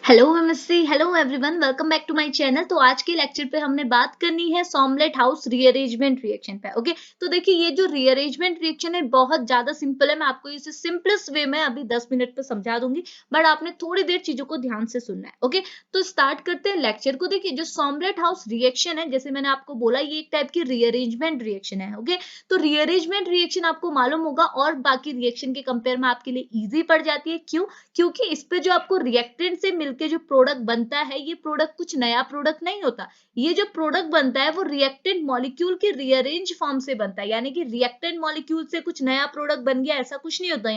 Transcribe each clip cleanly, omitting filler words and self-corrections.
Hello नमस्ते hello everyone welcome back to my channel. तो आज के लेक्चर पे हमने बात करनी है सॉमलेट हाउस रीअरेंजमेंट रिएक्शन पे। ओके, तो देखिए ये जो रीअरेंजमेंट रिएक्शन है बहुत ज्यादा सिंपल है। मैं आपको इसे सिंपलेस्ट वे में अभी 10 मिनट पे समझा दूंगी, बट आपने थोड़ी देर चीजों को ध्यान से सुनना है। ओके, तो स्टार्ट करते हैं लेक्चर को। देखिए जो सॉमलेट हाउस रिएक्शन है, जैसे मैंने आपको बोला, ये एक टाइप की रीअरेंजमेंट रिएक्शन है। ओके, तो रीअरेंजमेंट रिएक्शन आपको मालूम होगा और बाकी रिएक्शन के कंपेयर में आपके लिए ईजी पड़ जाती है। क्यों? क्योंकि इस पे जो आपको रिएक्टेंट से मिलके जो प्रोडक्ट बनता है, ये प्रोडक्ट कुछ नया प्रोडक्ट नहीं होता। ये जो प्रोडक्ट बनता है वो रिएक्टेंट मॉलिक्यूल के रीअरेंज फॉर्म से बनता है, यानी कि रिएक्टेंट मॉलिक्यूल से कुछ नया प्रोडक्ट बन गया, ऐसा कुछ नहीं होता।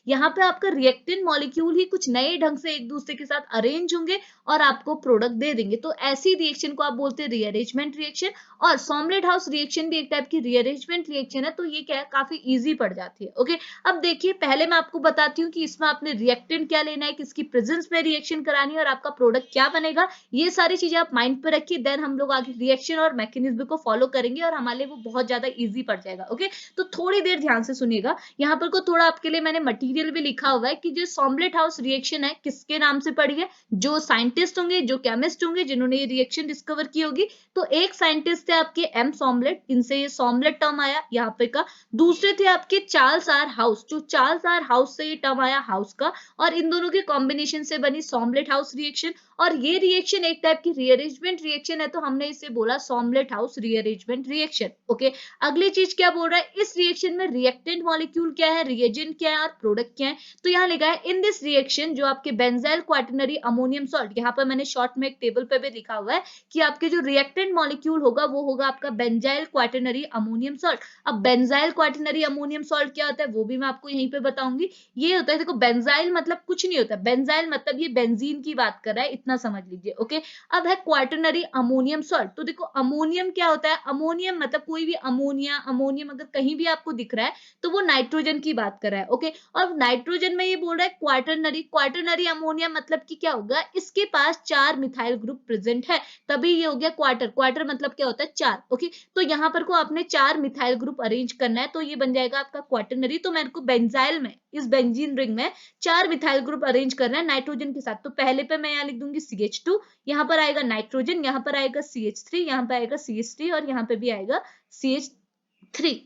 यहाँ पे आपका रिएक्टेंट मॉलिक्यूल ही कुछ नए ढंग से एक दूसरे के साथ अरेंज होंगे और आपको प्रोडक्ट दे देंगे। तो ऐसी रिएक्शन को आप बोलते हैं रीअरेंजमेंट रिएक्शन। और सॉमलेट हाउस रिएक्शन भी एक टाइप की रीअरेंजमेंट रिएक्शन है। तो ये क्या है, काफी इजी पड़ जाती है। ओके, अब देखिए पहले मैं आपको बताती हूँ कि इसमें आपने रिएक्टेंट क्या लेना है, किसकी प्रेजेंस में रिएक्शन करानी है और आपका प्रोडक्ट क्या बनेगा। ये सारी चीजें आप माइंड पे रखिए, देन हम लोग आगे रिएक्शन और मैकेनिज्म को फॉलो करेंगे और हमारे लिए वो बहुत ज्यादा इजी पड़ जाएगा। ओके, तो थोड़ी देर ध्यान से सुनिएगा। यहाँ पर को थोड़ा आपके लिए मैंने मटेरियल भी लिखा हुआ है कि जो सॉमलेट हाउस रिएक्शन है किसके नाम से पड़ी है। जो साइंटिस्ट होंगे, जो केमिस्ट होंगे, जिन्होंने ये रिएक्शन डिस्कवर की होगी, तो एक साइंटिस्ट थे आपके एम सॉमलेट, इनसे ये सॉमलेट टर्म आया यहाँ पे का। दूसरे थे आपके चार्ल्स आर हाउस, जो चार्ल्स आर हाउस से ये टर्म आया हाउस का, और इन दोनों के कॉम्बिनेशन से बनी सॉमलेट हाउस रिएक्शन। और ये रिएक्शन एक टाइप की रीअरेंजमेंट रिएक्शन है, तो हमने इसे बोला सॉमलेट हाउस रीअरेंजमेंट रिएक्शन। ओके, अगली चीज क्या बोल रहा है, इस रिएक्शन में रिएक्टेंट मॉलिक्यूल क्या है, रिएजेंट क्या है और प्रोडक्ट क्या है। तो यहाँ लिखा है इन दिस रिएक्शन, जो आपके बेंजाइल क्वाटरनरी अमोनियम सॉल्ट, यहाँ पर मैंने शॉर्ट में एक टेबल पे भी लिखा हुआ है कि आपके जो रिएक्टेंट मॉलिक्यूल होगा वो होगा आपका बेंजाइल क्वाटरनरी अमोनियम सॉल्ट। अब बेंजाइल क्वाटरनरी अमोनियम सॉल्ट क्या होता है वो भी मैं आपको यहीं पे बताऊंगी। ये होता है, देखो बेंजाइल मतलब कुछ नहीं होता, बेंजाइल मतलब ये बेंजीन की बात कर रहा है, इतना समझ लीजिए। ओके, अब है क्वाटरनरी अमोनियम सॉल्ट। तो देखो अमोनियम क्या होता है, अमोनियम मतलब कोई भी अमोनिया, अमोनियम अगर कहीं भी आपको दिख रहा है तो वो नाइट्रोजन की बात कर रहा है। ओके, और नाइट्रोजन में ये बोल रहा है क्वाटरनरी, क्वाटरनरी अमोनिया मतलब कि क्या होगा, इसके पास 4 मिथाइल ग्रुप प्रेजेंट है, तभी ये हो गया क्वार्टर। क्वार्टर मतलब क्या होता है, 4। ओके, तो यहाँ पर को आपने 4 मिथाइल ग्रुप अरेंज करना है, तो ये बन जाएगा आपका क्वाटरनरी। तो मेरे को बेंजाइल में, इस बेंजीन रिंग में 4 मिथाइल ग्रुप अरेंज करना है नाइट्रोजन के साथ। तो पहले पे मैं यहाँ लिख दूंगी CH2, यहाँ पर आएगा नाइट्रोजन, यहाँ पर आएगा CH3, यहाँ पे आएगा CH3 और यहाँ पे भी आएगा CH3।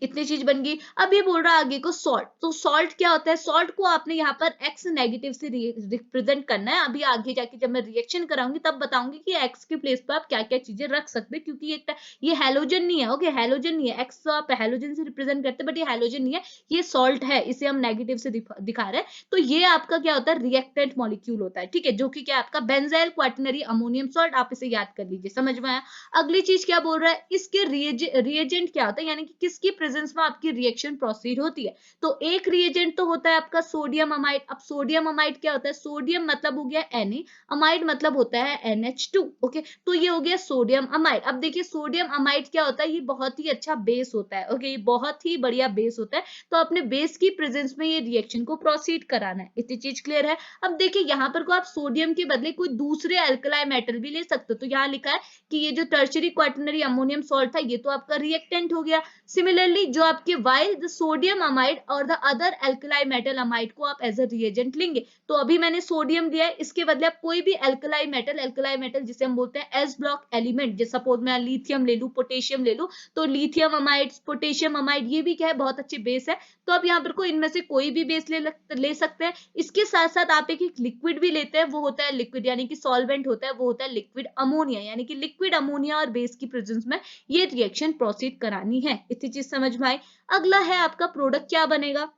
इतनी चीज बन गई। अब ये बोल रहा है आगे को सॉल्ट। तो सॉल्ट क्या होता है, सॉल्ट को आपने यहाँ पर X नेगेटिव से रिप्रेजेंट करना है। अभी आगे जाके जब मैं रिएक्शन कराऊंगी तब बताऊंगी कि X के प्लेस पर आप क्या क्या चीजें रख सकते हैं, क्योंकि ये हैलोजन नहीं है। ओके, हैलोजन नहीं है, X तो आप हैलोजन से रिप्रेजेंट करते हैं, बट ये हैलोजन नहीं है, ये सॉल्ट है, इसे हम नेगेटिव से दिखा रहे हैं। तो ये आपका क्या होता है, रिएक्टेंट मॉलिक्यूल होता है। ठीक है, जो कि क्या आपका बेंजाइल क्वाटरनरी अमोनियम सॉल्ट, आप इसे याद कर लीजिए, समझ में आया। अगली चीज क्या बोल रहा है, इसके रिएजेंट क्या होता है, यानी कि किसकी प्रेजेंस में आपकी रिएक्शन प्रोसीड होती है। तो एक रिएजेंट तो होता है आपका सोडियम अमाइड। अब सोडियम अमाइड क्या होता है, सोडियम मतलब हो गया Na, अमाइड मतलब होता है NH2। ओके, तो ये हो गया सोडियम अमाइड। अब देखिए सोडियम अमाइड क्या होता है, ये बहुत ही अच्छा बेस होता है। ओके, ये बहुत ही बढ़िया बेस होता है, तो अपने बेस की प्रेजेंस में ये रिएक्शन को प्रोसीड कराना है। इतनी चीज क्लियर है। अब देखिए यहाँ पर को आप सोडियम के बदले कोई दूसरे अल्कलाई मेटल भी ले सकते हो। तो यहाँ लिखा है कि ये जो टर्शियरी क्वाटरनरी अमोनियम सॉल्ट था, ये तो आपका रिएक्टेंट हो गया। सिमिलरली जो आपके वाइल द सोडियम अमाइड और the other alkali metal amide को आप एज अ रिएजेंट लेंगे। तो अभी मैंने सोडियम दिया है, इसके बदले आप कोई भी अल्कलाई मेटल जिसे हम बोलते हैं एस ब्लॉक एलिमेंट, जैसे सपोज मैं लिथियम ले लूं, पोटेशियम ले लूं, तो लिथियम अमाइड, पोटेशियम अमाइड, ये भी क्या है, बहुत अच्छे बेस है। तो आप यहाँ पर को इनमें से कोई भी बेस ले सकते हैं। इसके साथ साथ आप एक लिक्विड भी लेते हैं, वो होता है लिक्विड यानी कि सॉल्वेंट होता है, वो होता है लिक्विड अमोनिया, यानी कि लिक्विड अमोनिया और बेस की प्रेजेंस में ये रिएक्शन प्रोसीड करानी है। इतनी चीज समझ में आई। अगला है आपका प्रोडक्ट क्या बनेगा।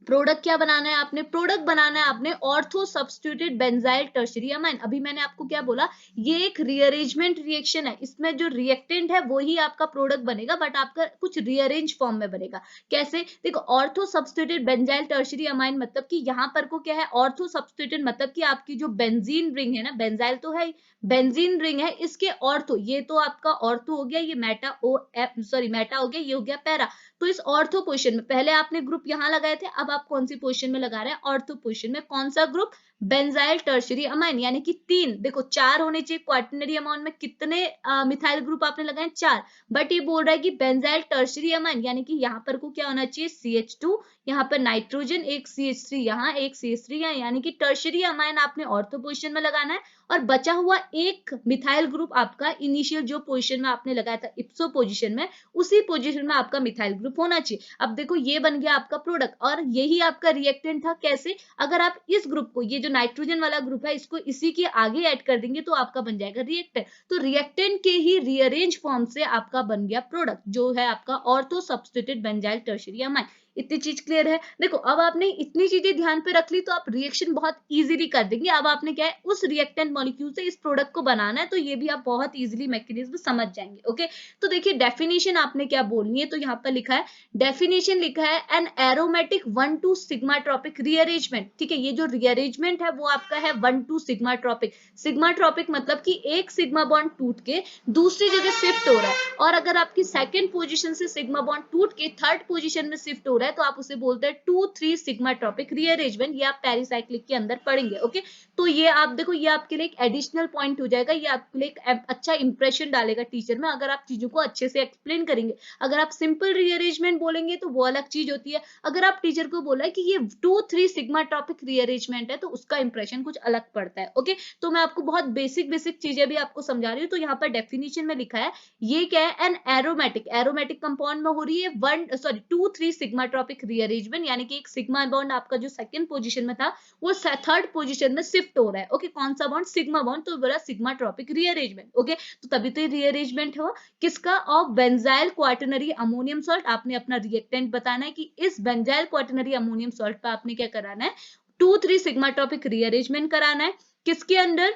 प्रोडक्ट क्या बनाना है आपने, प्रोडक्ट बनाना है आपने ortho substituted benzyl tertiary amine. अभी मैंने आपको क्या बोला, ये एक रीअरेंजमेंट रिएक्शन है, इसमें जो रिएक्टेंट है वही आपका प्रोडक्ट बनेगा, बट आपका कुछ रीअरेंज फॉर्म में बनेगा। कैसे, देखो ortho substituted benzyl tertiary amine मतलब कि यहाँ पर को क्या है, ऑर्थो सब्स्टिट्यूटेड मतलब कि आपकी जो बेंजीन रिंग है ना, बेंजाइल तो है, बेंजीन रिंग है, इसके ऑर्थो, ये तो आपका ऑर्थो हो गया, ये meta o f sorry meta हो गया, ये हो गया पैरा। तो इस ऑर्थो पोजीशन में पहले आपने ग्रुप यहां लगाए थे, अब आप कौन सी पोजीशन में लगा रहे हैं, ऑर्थो पोजीशन में। कौन सा ग्रुप, बेंजाइल टर्शियरी अमाइन, यानी कि 3, देखो 4 होने चाहिए। क्वाaternary अमाइन में कितने मिथाइल ग्रुप आपने लगाए? 4, बट ये बोल रहा है कि बेंजाइल टर्शियरी अमाइन, यानी कि यहाँ पर को क्या होना चाहिए? CH2, यहाँ पर नाइट्रोजन, एक CH3 यहाँ, एक CH3 यहाँ, यानी कि टर्शियरी अमाइन आपने ऑर्थो पोजीशन में लगाना है और बचा हुआ एक मिथाइल ग्रुप आपका इनिशियल जो पोजीशन में आपने लगाया था इप्सो पोजीशन में, उसी पोजीशन में आपका मिथाइल ग्रुप होना चाहिए। अब देखो ये बन गया आपका प्रोडक्ट और यही आपका रिएक्टेंट था। कैसे? अगर आप इस ग्रुप को, ये जो नाइट्रोजन वाला ग्रुप है, इसको इसी के आगे ऐड कर देंगे तो आपका बन जाएगा रिएक्टेंट। तो रिएक्टेंट के ही रीअरेंज फॉर्म से आपका बन गया प्रोडक्ट, जो है आपका ortho substituted benzyl tertiary amine. इतनी चीज क्लियर है? देखो अब आपने इतनी चीजें ध्यान पे रख ली तो आप रिएक्शन बहुत इजीली कर देंगे। अब आपने क्या है, उस रिएक्टेंट मॉलिक्यूल से इस प्रोडक्ट को बनाना है, तो ये भी आप बहुत इजीली मैकेनिज्म समझ जाएंगे। ओके, तो देखिए डेफिनेशन आपने क्या बोलनी है, तो यहाँ पर लिखा है, डेफिनेशन लिखा है एन एरोमेटिक 1,2 सिग्माट्रोपिक रीअरेंजमेंट। ठीक है, ये जो रीअरेंजमेंट है वो आपका है 1,2 सिग्माट्रोपिक। सिग्माट्रोपिक मतलब कि एक सिग्मा बॉन्ड टूट के दूसरी जगह शिफ्ट हो रहा है, और अगर आपकी सेकंड पोजीशन से सिग्मा बॉन्ड टूट के थर्ड पोजीशन में शिफ्ट हो रहा है तो आप उसे बोलते हैं 2,3 सिग्माट्रोपिक रीअरेंजमेंट। ये आप पेरिसाइक्लिक के अंदर पढ़ेंगे। ओके, तो ये आप देखो, ये आपके लिए एक एडिशनल पॉइंट हो जाएगा, ये आपके लिए एक अच्छा इंप्रेशन डालेगा टीचर में, अगर आप चीजों को अच्छे से एक्सप्लेन करेंगे। अगर आप सिंपल रीअरेंजमेंट बोलेंगे तो वो अलग चीज होती है, अगर आप टीचर को बोला है कि ये 2,3 सिग्माट्रोपिक रीअरेंजमेंट है तो उसका इंप्रेशन कुछ अलग पड़ता है। ओके, तो मैं आपको बहुत बेसिक चीजें भी आपको समझा रही हूँ। तो यहाँ पर डेफिनेशन में लिखा है, ये क्या है, एन एरोमेटिक कंपाउंड में हो रही है 2,3 सिग्माट्रोपिक रीअरेंजमेंट, यानी कि एक सिग्मा बॉन्ड आपका जो सेकंड पोजीशन में था वो थर्ड पोजीशन में शिफ्ट हो रहा है। ओके, कौन सा बॉन्ड? सिग्मा बॉन्ड, तो बोला सिग्माट्रोपिक रीअरेंजमेंट। ओके, तो तभी तो रीअरेंजमेंट हो किसका? Of benzyl quaternary ammonium salt. आपने अपना रिएक्टेंट बताना है कि इस बेंजाइल क्वाटरनरी अमोनियम सॉल्ट पे आपने क्या कराना है? 2,3 सिग्माट्रोपिक रीअरेंजमेंट कराना है। किसके अंदर?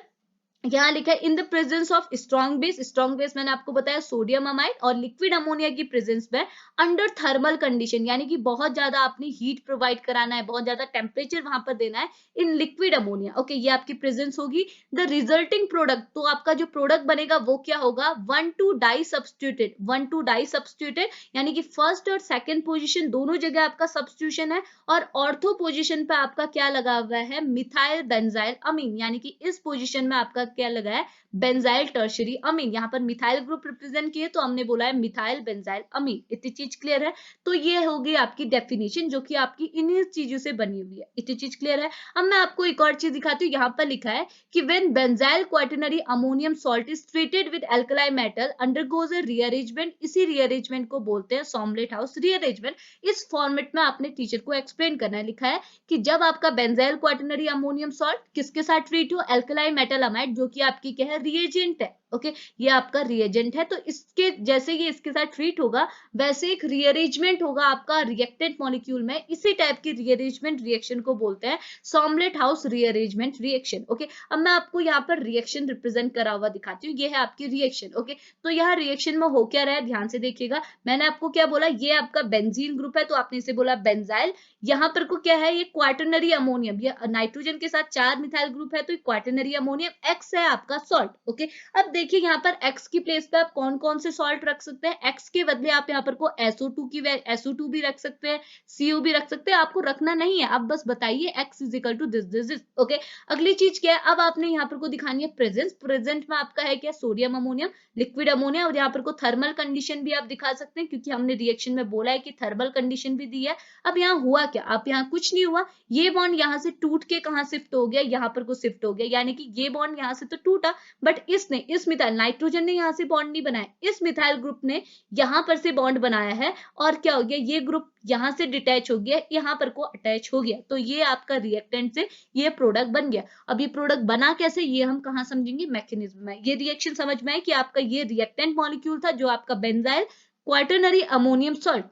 यहाँ लिखा है in the presence of strong base. Strong base मैंने आपको बताया सोडियम अमाइड, और लिक्विड अमोनिया की प्रेजेंस में अंडर थर्मल कंडीशन, यानी कि बहुत ज्यादा आपने हीट प्रोवाइड कराना है, बहुत ज्यादा टेम्परेचर वहां पर देना है इन लिक्विड अमोनिया। ओके, ये आपकी प्रेजेंस होगी। द रिजल्टिंग प्रोडक्ट, तो आपका जो प्रोडक्ट बनेगा वो क्या होगा? 1,2 डाई सब्स्टिट्यूटेड, 1,2 डाई सब्स्टिट्यूटेड, यानी कि फर्स्ट और सेकंड पोजीशन दोनों जगह आपका सब्स्टिट्यूशन है, और ऑर्थो पोजीशन पे आपका क्या लगा हुआ है? मिथाइल बेंजाइल अमीन, यानी कि इस पोजीशन में आपका क्या लगा है? बेंजाइल टर्शियरी अमीन। यहाँ पर मिथाइल ग्रुप रिप्रेजेंट किए तो हमने बोला है मिथाइल बेंजाइल अमीन। इतनी चीज क्लियर है? तो ये होगी आपकी डेफिनेशन, जो कि आपकी इन्हीं चीजों से बनी हुई है। इतनी चीज क्लियर है? अब मैं आपको एक और चीज दिखाती हूँ। यहाँ पर लिखा है कि when benzyl quaternary ammonium salt is treated with alkali metal undergoes a rearrangement, इसी रीअरेंजमेंट को बोलते हैं सॉमलेट हाउस रीअरेंजमेंट। इस फॉर्मेट में आपने टीचर को एक्सप्लेन करना है। लिखा है कि जब आपका बेंजाइल क्वाटरनरी अमोनियम सॉल्ट किसके साथ ट्रीट हो? एल्कलाई मेटल अमाइड, जो कि आपकी क्या है? रिएजेंट है। ओके, ये आपका रिएजेंट है, तो इसके जैसे ये इसके साथ ट्रीट होगा वैसे एक रीअरेंजमेंट होगा आपका रिएक्टेंट मॉलिक्यूल में। इसी टाइप की रीअरेंजमेंट रिएक्शन को बोलते हैं सॉमलेट हाउस रीअरेंजमेंट रिएक्शन। ओके, अब मैं आपको यहाँ पर रिएक्शन रिप्रेजेंट करा हुआ दिखाती हूँ। ये है आपकी रिएक्शन। ओके, तो यहाँ रिएक्शन में हो क्या रहा है, ध्यान से देखिएगा। मैंने आपको क्या बोला? ये आपका बेंजीन ग्रुप है तो आपने इसे बोला बेंजाइल। यहाँ पर को क्या है? ये क्वाटरनरी अमोनियम, ये नाइट्रोजन के साथ 4 मिथाइल ग्रुप है तो क्वाटरनरी अमोनियम। एक्स है आपका सॉल्ट। ओके, अब देखिए यहाँ पर x की प्लेस पे आप कौन कौन से सॉल्ट रख सकते हैं? x के बदले आप यहाँ पर को SO2 भी रख सकते हैं, CO भी रख सकते हैं। आपको रखना नहीं है, आप बस बताइए x is equal to this. Okay, अगली चीज क्या है? अब आपने यहाँ पर को दिखानी है प्रेजेंस। प्रेजेंट में आपका है क्या? सोडियम अमोनियम, लिक्विड अमोनिया, और यहाँ पर को थर्मल कंडीशन भी आप दिखा सकते हैं, क्योंकि हमने रिएक्शन में बोला है कि थर्मल कंडीशन भी दी है। अब यहाँ हुआ क्या? आप यहाँ कुछ नहीं हुआ, ये बॉन्ड यहाँ से टूट के कहाँ शिफ्ट हो गया? यहाँ पर को शिफ्ट हो गया, यानी कि ये बॉन्ड यहाँ से तो टूटा, बट इसने, इस मिथाइल नाइट्रोजन ने यहाँ से बॉन्ड नहीं बनाया, इस मिथाइल ग्रुप ने यहाँ पर से बॉन्ड बनाया है, और क्या हो गया? ये ग्रुप यहाँ से डिटैच हो गया, यहाँ पर को अटैच हो गया, तो ये आपका रिएक्टेंट से ये प्रोडक्ट बन गया। अब ये प्रोडक्ट बना कैसे, ये हम कहाँ समझेंगे? मैकेनिज्म में। ये रिएक्शन समझ में आए कि आपका ये रिएक्टेंट मॉलिक्यूल था जो आपका बेंजाइल क्वाटरनरी अमोनियम सॉल्ट।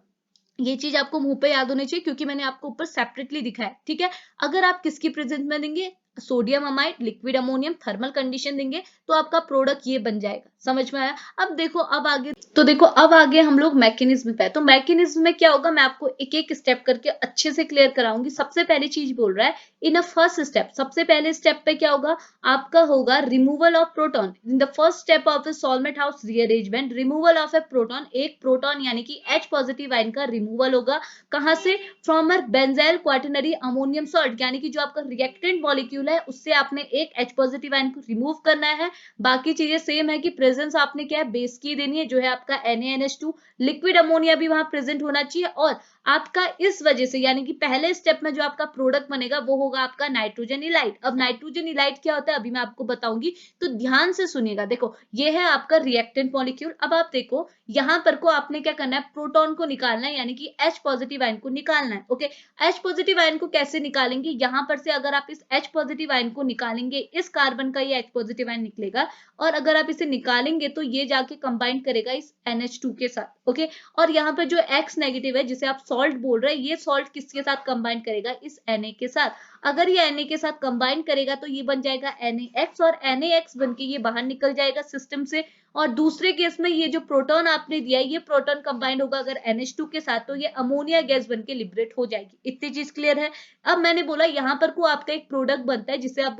ये चीज आपको मुंह पे याद होनी चाहिए, क्योंकि मैंने आपको ऊपर सेपरेटली दिखाया है। ठीक है, अगर आप किसकी प्रेजेंस में देंगे? Sodium amide, liquid ammonium, thermal condition देंगे तो आपका प्रोडक्ट ये बन जाएगा। समझ में आया? अब देखो, अब आगे तो देखो, अब आगे हम लोग मैकेनिज्म पे। तो मैकेनिज्म में क्या होगा, मैं आपको एक एक स्टेप करके अच्छे से क्लियर कराऊंगी। सबसे पहली चीज बोल रहा है इन अ फर्स्ट स्टेप, सबसे पहले स्टेप पे क्या होगा आपका? होगा removal of proton. In the first step of the solvent house rearrangement, removal of A proton, एक प्रोटॉन यानी कि H पॉजिटिव आयन का रिमूवल होगा। कहां से? From a benzyl quaternary ammonium salt, यानी कि जो आपका रिएक्टेंट मॉलिक्यूल मॉलिक्यूल है उससे आपने एक H पॉजिटिव आयन को रिमूव करना है। बाकी चीजें सेम है कि प्रेजेंस आपने क्या है बेस की देनी है जो है आपका NaNH2, लिक्विड अमोनिया भी वहां प्रेजेंट होना चाहिए और आपका इस वजह से यानी कि पहले स्टेप में जो आपका प्रोडक्ट बनेगा वो होगा आपका नाइट्रोजन इलाइट। अब नाइट्रोजन इलाइट क्या होता है अभी मैं आपको बताऊंगी, तो ध्यान से सुनिएगा। देखो ये है आपका रिएक्टेंट मॉलिक्यूल। अब आप देखो यहाँ पर को आपने क्या करना है, प्रोटॉन को निकालना है यानी कि H पॉजिटिव आयन को निकालना है। ओके, H पॉजिटिव आयन को कैसे निकालेंगे, यहाँ पर से अगर आप इस H पॉजिटिव आयन को निकालेंगे, इस कार्बन का ये H पॉजिटिव आयन निकलेगा और अगर आप इसे निकालेंगे तो ये जाके कंबाइन करेगा इस NH2 के साथ। ओके, और यहाँ पर जो X नेगेटिव है जिसे आप सॉल्ट बोल रहे हैं, ये सॉल्ट किसके साथ कंबाइन करेगा, इस Na के साथ। अगर ये Na के साथ कंबाइन करेगा तो ये बन जाएगा NaX और NaX बन के ये बाहर निकल जाएगा सिस्टम से। और दूसरे केस में ये जो प्रोटॉन आपने दिया है ये प्रोटॉन कंबाइंड होगा अगर NH2 के साथ तो ये अमोनिया गैस बन के लिबरेट हो जाएगी। इतनी चीज क्लियर है। अब मैंने बोला यहाँ पर को आपका एक प्रोडक्ट बनता है जिसे आप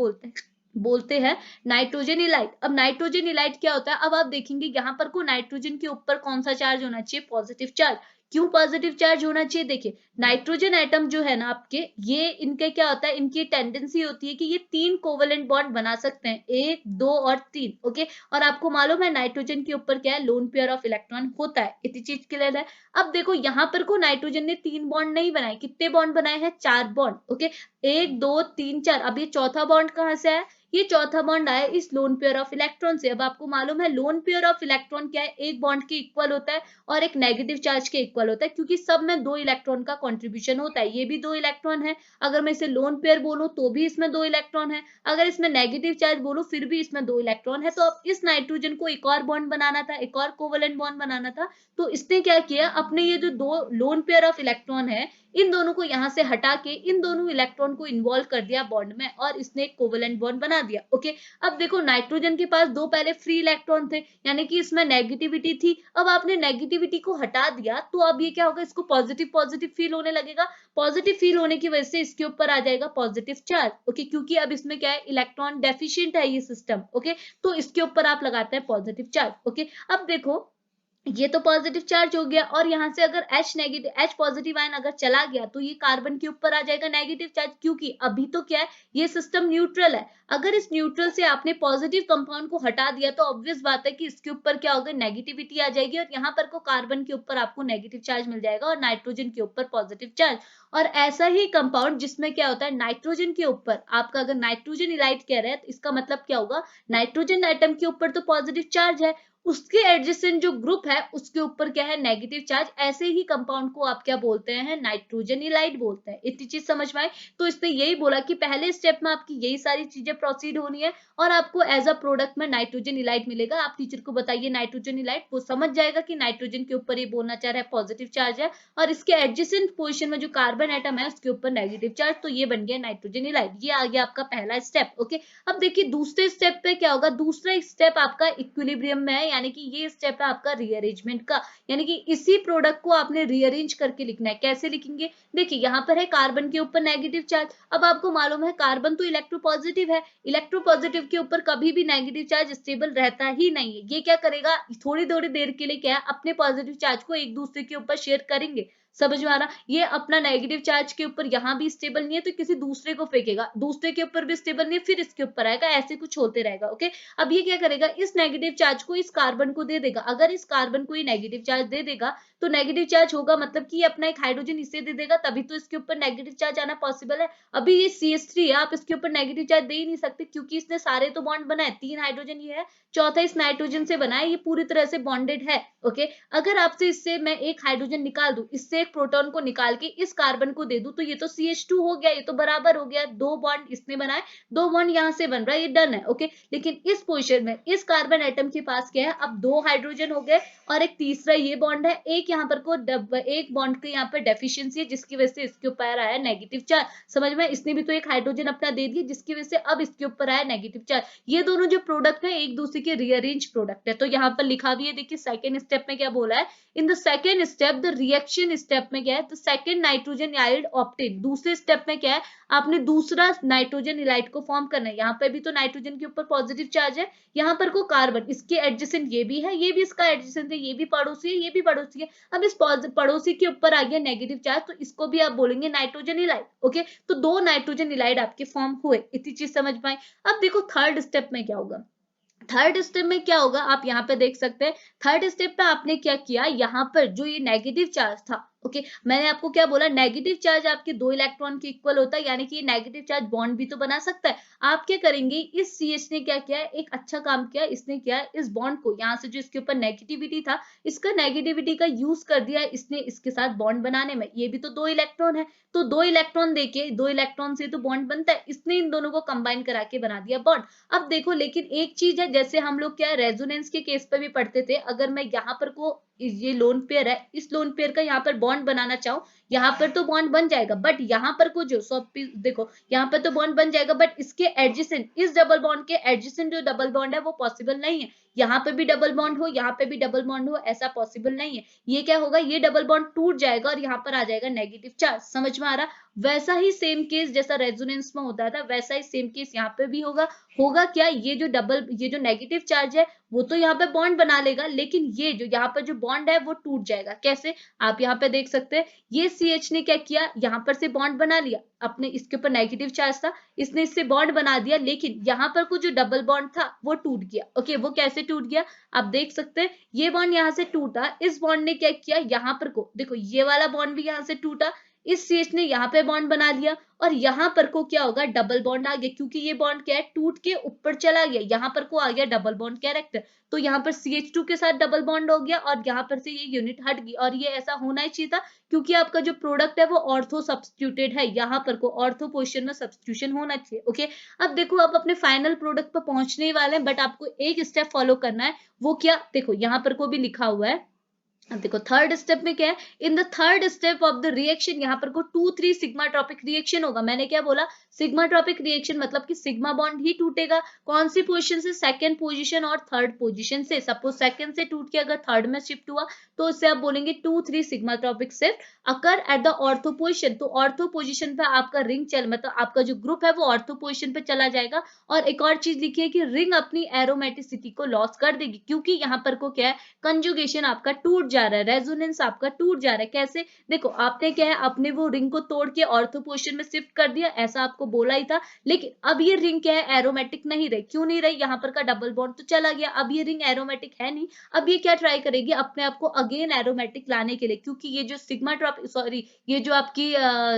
बोलते हैं नाइट्रोजन इलाइट। अब नाइट्रोजन इलाइट क्या होता है, अब आप देखेंगे यहाँ पर को नाइट्रोजन के ऊपर कौन सा चार्ज होना चाहिए, पॉजिटिव चार्ज। क्यों पॉजिटिव चार्ज होना चाहिए, देखिए नाइट्रोजन एटम जो है ना आपके, ये इनके क्या होता है, इनकी टेंडेंसी होती है कि ये 3 कोवेलेंट बॉन्ड बना सकते हैं, 1 2 और 3। ओके, और आपको मालूम है नाइट्रोजन के ऊपर क्या है, लोन पेयर ऑफ इलेक्ट्रॉन होता है। इतनी चीज क्लियर है। अब देखो यहाँ पर को नाइट्रोजन ने 3 बॉन्ड नहीं बनाए, कितने बॉन्ड बनाए हैं, 4 बॉन्ड। ओके, 1 2 3 4। अब ये चौथा बॉन्ड कहाँ से आया, ये चौथा बॉन्ड आया इस लोन पेयर ऑफ इलेक्ट्रॉन से। अब आपको मालूम है लोन पेयर ऑफ इलेक्ट्रॉन क्या है, एक बॉन्ड के इक्वल होता है और एक नेगेटिव चार्ज के इक्वल होता है, क्योंकि सब में 2 इलेक्ट्रॉन का कंट्रीब्यूशन होता है। ये भी 2 इलेक्ट्रॉन है, अगर मैं इसे लोन पेयर बोलूं तो भी इसमें 2 इलेक्ट्रॉन है, अगर इसमें नेगेटिव चार्ज बोलूं फिर भी इसमें 2 इलेक्ट्रॉन है। तो अब इस नाइट्रोजन को एक और बॉन्ड बनाना था, एक और कोवेलेंट बॉन्ड बनाना था, तो इसने क्या किया, अपने ये जो 2 लोन पेयर ऑफ इलेक्ट्रॉन है इन दोनों को यहाँ से हटा के इन दोनों इलेक्ट्रॉन को इन्वॉल्व कर दिया बॉन्ड में और इसने एक कोवेलेंट बॉन्ड बना दिया। ओके, अब देखो नाइट्रोजन के पास 2 पहले फ्री इलेक्ट्रॉन थे यानी कि इसमें नेगेटिविटी थी, अब आपने नेगेटिविटी को हटा दिया तो अब ये क्या होगा, इसको पॉजिटिव पॉजिटिव फील होने लगेगा। पॉजिटिव फील होने की वजह से इसके ऊपर आ जाएगा पॉजिटिव चार्ज। ओके, क्योंकि अब इसमें क्या है, इलेक्ट्रॉन डेफिशिएंट है ये सिस्टम। ओके, तो इसके ऊपर आप लगाते हैं पॉजिटिव चार्ज। ओके, अब देखो ये तो पॉजिटिव चार्ज हो गया और यहाँ से अगर H पॉजिटिव आयन अगर चला गया तो ये कार्बन के ऊपर आ जाएगा नेगेटिव चार्ज, क्योंकि अभी तो क्या है, ये सिस्टम न्यूट्रल है। अगर इस न्यूट्रल से आपने पॉजिटिव कंपाउंड को हटा दिया तो ऑब्वियस बात है कि इसके ऊपर क्या होगा, नेगेटिविटी आ जाएगी और यहाँ पर को कार्बन के ऊपर आपको नेगेटिव चार्ज मिल जाएगा और नाइट्रोजन के ऊपर पॉजिटिव चार्ज। और ऐसा ही कंपाउंड जिसमें क्या होता है, नाइट्रोजन के ऊपर आपका अगर नाइट्रोजन इलाइट कह रहे हैं तो इसका मतलब क्या होगा, नाइट्रोजन एटम के ऊपर तो पॉजिटिव चार्ज है, उसके एडजेसेंट जो ग्रुप है उसके ऊपर क्या है, नेगेटिव चार्ज। ऐसे ही कंपाउंड को आप क्या बोलते हैं, नाइट्रोजन इलाइट बोलते हैं। इतनी चीज समझ में आई। तो इसने यही बोला कि पहले स्टेप में आपकी यही सारी चीजें प्रोसीड होनी है और आपको एज अ प्रोडक्ट में नाइट्रोजन इलाइट मिलेगा। आप टीचर को बताइए नाइट्रोजन इलाइट, वो समझ जाएगा कि नाइट्रोजन के ऊपर ये बोलना चाह रहा है पॉजिटिव चार्ज है और इसके एडजेसेंट पोजिशन में जो कार्बन एटम है उसके ऊपर नेगेटिव चार्ज, तो ये बन गया नाइट्रोजन इलाइट। ये आ गया आपका पहला स्टेप। ओके, अब देखिए दूसरे स्टेप पे क्या होगा, दूसरा स्टेप आपका इक्विलिब्रियम में है, यानी कि ये स्टेप है आपका रीअरेंजमेंट का, यानी कि इसी प्रोडक्ट को आपने रीअरेंज करके लिखना है। कैसे लिखेंगे, देखिए यहाँ पर है कार्बन के ऊपर नेगेटिव चार्ज। अब आपको मालूम है कार्बन तो इलेक्ट्रोपॉजिटिव है, इलेक्ट्रोपॉजिटिव के ऊपर कभी भी नेगेटिव चार्ज स्टेबल रहता ही नहीं है। ये क्या करेगा, थोड़ी थोड़ी देर के लिए क्या है, अपने पॉजिटिव चार्ज को एक दूसरे के ऊपर शेयर करेंगे। समझ में आ रहा, ये अपना नेगेटिव चार्ज के ऊपर यहाँ भी स्टेबल नहीं है तो किसी दूसरे को फेंकेगा, दूसरे के ऊपर भी स्टेबल नहीं है फिर इसके ऊपर आएगा, ऐसे कुछ होते रहेगा। ओके, अब ये क्या करेगा, इस नेगेटिव चार्ज को इस कार्बन को दे देगा। अगर इस कार्बन को ये नेगेटिव चार्ज दे देगा तो नेगेटिव चार्ज होगा मतलब कि अपना एक हाइड्रोजन इसे दे देगा, तभी तो इसके ऊपर नेगेटिव चार्ज आना पॉसिबल है। अभी ये CH3 है, आप इसके ऊपर नेगेटिव चार्ज दे ही नहीं सकते क्योंकि इसने सारे तो बॉन्ड बनाए, 3 हाइड्रोजन ये है, चौथा इस नाइट्रोजन से बना है, ये पूरी तरह से बॉन्डेड है। ओके, अगर आपसे इससे मैं एक हाइड्रोजन निकाल दूं, इससे एक प्रोटॉन को निकाल के इस कार्बन को दे दूं तो ये तो CH2 हो गया, ये तो बराबर हो गया, 2 बॉन्ड इसने बनाए, 2 बॉन्ड यहाँ से बन रहा है, ये डन है। ओके, लेकिन इस पोजीशन में इस कार्बन एटम के पास क्या है, अब 2 हाइड्रोजन हो गए और एक तीसरा ये बॉन्ड है, एक यहाँ पर को एक बॉन्ड के यहाँ पर डेफिशिएंसी है जिसकी वजह से इसके ऊपर आया नेगेटिव चार्ज। समझ में, इसने भी तो एक हाइड्रोजन अपना दे दिया जिसकी वजह से अब इसके ऊपर आया नेगेटिव चार्ज। ये दोनों जो प्रोडक्ट है एक दूसरे के रीअरेंज प्रोडक्ट है। तो यहाँ पर लिखा भी है, देखिए सेकेंड स्टेप में क्या बोला है, in the second step the reaction step में क्या है, तो सेकंड नाइट्रोजन आइड ऑप्टेन, दूसरे स्टेप में क्या है, आपने दूसरा नाइट्रोजन इलाइड को फॉर्म करना है। यहाँ पे भी तो नाइट्रोजन के ऊपर पॉजिटिव चार्ज है, यहाँ पर को कार्बन, इसके एडजेसेंट ये भी है, ये भी इसका एडजेसेंट है, ये भी पड़ोसी है, ये भी पड़ोसी है। अब इस पड़ोसी के ऊपर आ गया नेगेटिव चार्ज, तो इसको भी आप बोलेंगे नाइट्रोजन इलाइड। ओके, तो दो नाइट्रोजन इलाइड आपके फॉर्म हुए, इतनी चीज समझ पाए। अब देखो थर्ड स्टेप में क्या होगा, थर्ड स्टेप में क्या होगा, आप यहाँ पे देख सकते हैं। थर्ड स्टेप पे आपने क्या किया, यहाँ पर जो ये नेगेटिव चार्ज था, ओके, मैंने आपको क्या बोला, नेगेटिव चार्ज आपके 2 इलेक्ट्रॉन के इक्वल होता है, यानी कि ये नेगेटिव चार्ज बॉन्ड भी तो बना सकता है। आप क्या करेंगे, इस CH ने क्या किया, एक अच्छा काम किया, इसने क्या, इस बॉन्ड को यहाँ से जो इसके ऊपर नेगेटिविटी था, इसका नेगेटिविटी का यूज कर दिया इसने इसके साथ बॉन्ड बनाने में। ये भी तो 2 इलेक्ट्रॉन है, तो 2 इलेक्ट्रॉन देके 2 इलेक्ट्रॉन से तो बॉन्ड बनता है, इसने इन दोनों को कंबाइन करा के बना दिया बॉन्ड। अब देखो, लेकिन एक चीज है, जैसे हम लोग क्या रेजोनेंस के केस पे भी पढ़ते थे, अगर मैं यहाँ पर को, ये लोन पेयर है, इस लोन पेयर का यहाँ पर बॉन्ड बनाना चाहूँ, यहाँ पर तो बॉन्ड बन जाएगा, बट यहाँ पर को जो देखो, यहाँ पर तो बॉन्ड बन जाएगा, बट इसके एडजेसेंट, इस डबल बॉन्ड के एडजेसेंट जो डबल बॉन्ड है वो पॉसिबल नहीं है। यहाँ पे भी डबल बॉन्ड हो, यहाँ पे भी डबल बॉन्ड हो, ऐसा पॉसिबल नहीं है। ये क्या होगा, ये डबल बॉन्ड टूट जाएगा और यहाँ पर आ जाएगा नेगेटिव चार्ज। समझ में आ रहा, वैसा ही सेम केस जैसा रेजोनेंस में होता था, वैसा ही सेम केस यहाँ पे भी होगा। होगा क्या, ये जो नेगेटिव चार्ज है वो तो यहाँ पे बॉन्ड बना लेगा, लेकिन ये जो यहाँ पर जो बॉन्ड है वो टूट जाएगा। कैसे, आप यहाँ पे देख सकते हैं, ये CH ने क्या किया, यहाँ पर से बॉन्ड बना लिया, अपने इसके ऊपर नेगेटिव चार्ज था, इसने इससे बॉन्ड बना दिया, लेकिन यहाँ पर कुछ जो डबल बॉन्ड था वो टूट गया। ओके, वो कैसे टूट गया, आप देख सकते हैं, ये बॉन्ड यहाँ से टूटा, इस बॉन्ड ने क्या किया, यहाँ पर को देखो, ये वाला बॉन्ड भी यहाँ से टूटा, इस CH ने यहाँ पे बॉन्ड बना लिया, और यहाँ पर को क्या होगा, डबल बॉन्ड आ गया, क्योंकि ये बॉन्ड क्या है, टूट के ऊपर चला गया, यहाँ पर को आ गया डबल बॉन्ड कैरेक्टर, तो यहाँ पर CH2 के साथ डबल बॉन्ड हो गया, और यहाँ पर से ये यूनिट हट गई, और ये ऐसा होना ही चाहिए था, क्योंकि आपका जो प्रोडक्ट है वो ऑर्थो सब्स्टिट्यूटेड है, यहाँ पर को ऑर्थो पोजीशन में सब्स्टिट्यूशन होना चाहिए। ओके, अब देखो, आप अपने फाइनल प्रोडक्ट पर पहुंचने वाले हैं, बट आपको एक स्टेप फॉलो करना है, वो क्या, देखो यहाँ पर को भी लिखा हुआ है। अब देखो थर्ड स्टेप में क्या है, in the third step of the reaction, यहाँ पर को 2-3 सिग्मा ट्रॉपिक रिएक्शन होगा। मैंने क्या बोला, सिग्मा ट्रॉपिक रिएक्शन मतलब कि सिग्मा बॉन्ड ही टूटेगा, कौन सी पोजीशन से, सेकंड पोजीशन और थर्ड पोजीशन से। सपोज सेकंड से टूट के अगर थर्ड में शिफ्ट हुआ, तो उससे आप बोलेंगे 2-3 sigmatropic shift occur at the ortho position. तो ऑर्थो पोजीशन पे आपका रिंग मतलब आपका जो ग्रुप है वो ऑर्थो पोजीशन पे चला जाएगा। और एक और चीज लिखिए कि रिंग अपनी एरोमेटिसिटी को लॉस कर देगी, क्योंकि यहाँ पर को क्या है, कंजुगेशन आपका टूट जा रहा है, रेजोनेंस आपका टूट जा रहा है। कैसे, देखो आपने क्या है, अपने वो रिंग को तोड़ के ऑर्थो पोजीशन में शिफ्ट कर दिया, ऐसा आपको बोला ही था, लेकिन अब ये रिंग क्या है, एरोमेटिक नहीं रही। क्यों नहीं रही, यहाँ पर का डबल बॉन्ड तो चला गया, अब ये रिंग एरोमेटिक है नहीं। अब ये क्या ट्राई करेगी, अपने आप को अगेन एरोमेटिक लाने के लिए, क्योंकि ये जो सिग्मा ट्रॉप सॉरी ये जो आपकी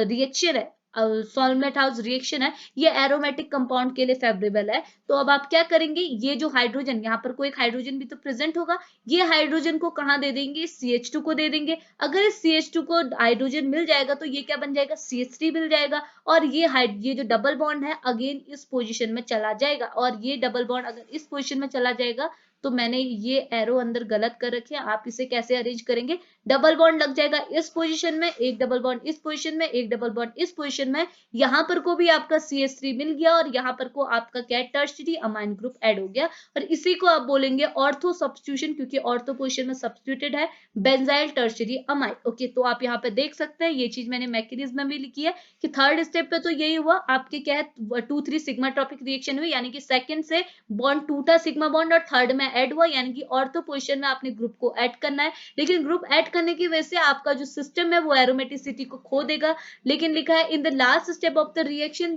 रिएक्शन है, सॉल्वेट हाउस रिएक्शन है, ये एरोमेटिक कंपाउंड के लिए फेवरेबल है। तो अब आप क्या करेंगे, ये जो हाइड्रोजन, यहाँ पर कोई एक हाइड्रोजन भी तो प्रेजेंट होगा, ये हाइड्रोजन को कहाँ दे देंगे, CH2 को दे देंगे। अगर इस CH2 को हाइड्रोजन मिल जाएगा तो ये क्या बन जाएगा, CH3 मिल जाएगा, और ये जो डबल बॉन्ड है अगेन इस पोजीशन में चला जाएगा, और ये डबल बॉन्ड अगर इस पोजीशन में चला जाएगा, तो मैंने ये एरो अंदर गलत कर रखे हैं, आप इसे कैसे अरेंज करेंगे, डबल बॉन्ड लग जाएगा इस पोजीशन में, एक डबल बॉन्ड इस पोजीशन में, एक डबल बॉन्ड इस पोजीशन में, यहाँ पर को भी आपका CH3 मिल गया, और यहाँ पर को आपका क्या टर्शियरी अमाइन ग्रुप ऐड हो गया, और इसी को आप बोलेंगे ऑर्थो सब्स्टिट्यूशन, क्योंकि ऑर्थो पोजीशन में सब्स्टिट्यूटेड है बेंजाइल टर्शियरी अमाइन। ओके, तो आप यहाँ पे देख सकते हैं, ये चीज मैंने मैकेनिज्म में भी लिखी है कि थर्ड स्टेप पे तो यही हुआ, आपके क्या है 2-3 सिग्मा ट्रॉपिक रिएक्शन हुई, यानी कि सेकंड से बॉन्ड टूटा सिग्मा बॉन्ड, और थर्ड में ऐड हुआ, यानी कि ऑर्थो पोजीशन में आपने ग्रुप को ऐड करना है, लेकिन ग्रुप ऐड करने की वजह से आपका जो सिस्टम है वो एरोमेटिसिटी को खो देगा। लेकिन लिखा है in the last step of the reaction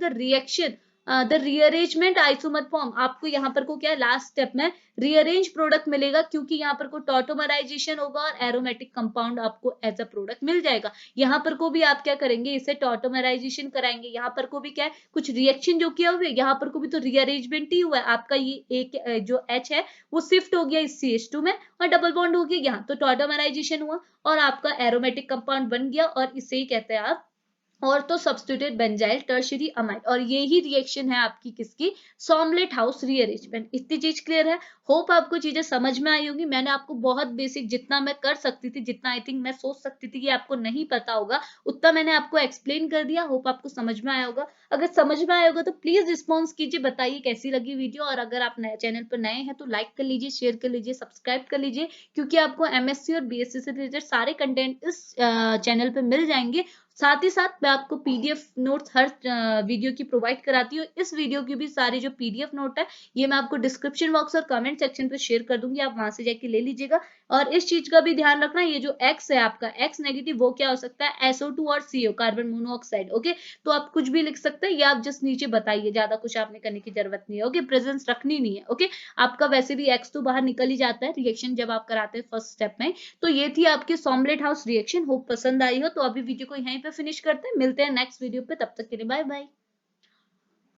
the rearrangement isomer form, आपको यहाँ पर को क्या है, लास्ट स्टेप में रीअरेंज प्रोडक्ट मिलेगा, क्योंकि यहाँ पर को टॉटोमराइजेशन होगा और एरोमेटिक कंपाउंड आपको एज अ प्रोडक्ट मिल जाएगा। यहाँ पर को भी आप क्या करेंगे, इसे टॉटोमराइजेशन कराएंगे, यहाँ पर को भी क्या है, कुछ रिएक्शन जो किया हुआ है, यहाँ पर को भी तो रीअरेंजमेंट ही हुआ है, आपका ये एक जो H है वो शिफ्ट हो गया इस CH2 में, और डबल बॉन्ड हो गया यहाँ, तो टॉटोमराइजेशन हुआ और आपका एरोमेटिक कंपाउंड बन गया, और इसे ही कहते हैं आप और तो सब्स्टिट्यूट बेंजाइल टर्शियरी अमाइड, और ये ही रिएक्शन है आपकी किसकी, सॉमलेट हाउस रीअरेंजमेंट। इतनी चीज क्लियर है। होप आपको चीजें समझ में आई होंगी। मैंने आपको बहुत बेसिक जितना मैं कर सकती थी, जितना आई थिंक मैं सोच सकती थी कि आपको नहीं पता होगा, उतना मैंने आपको एक्सप्लेन कर दिया। होप आपको समझ में आया होगा। अगर समझ में आया होगा तो प्लीज रिस्पॉन्स कीजिए, बताइए कैसी लगी वीडियो। और अगर आप नए चैनल पर नए हैं तो लाइक कर लीजिए, शेयर कर लीजिए, सब्सक्राइब कर लीजिए, क्योंकि आपको एमएससी और बीएससी से रिलेटेड सारे कंटेंट इस चैनल पे मिल जाएंगे। साथ ही साथ मैं आपको पीडीएफ नोट्स हर वीडियो की प्रोवाइड कराती हूँ। इस वीडियो की भी सारी जो पीडीएफ नोट है ये मैं आपको डिस्क्रिप्शन बॉक्स और कमेंट सेक्शन पे शेयर कर दूंगी, आप वहां से जाके ले लीजिएगा। और इस चीज का भी ध्यान रखना, ये जो एक्स है आपका एक्स नेगेटिव, वो क्या हो सकता है, SO2 और CO, कार्बन मोनोऑक्साइड। ओके, तो आप कुछ भी लिख सकते हैं, या आप जस्ट नीचे बताइए, ज्यादा कुछ आपने करने की जरूरत नहीं है। ओके, प्रेजेंस रखनी नहीं है। ओके, आपका वैसे भी एक्स तो बाहर निकल ही जाता है रिएक्शन जब आप कराते हैं फर्स्ट स्टेप में। तो ये थी आपकी सॉमलेट हाउस रिएक्शन। होप पसंद आई हो। तो अभी वीडियो को यहीं पे फिनिश करते हैं, मिलते हैं नेक्स्ट वीडियो पे, तब तक के लिए बाय बाय।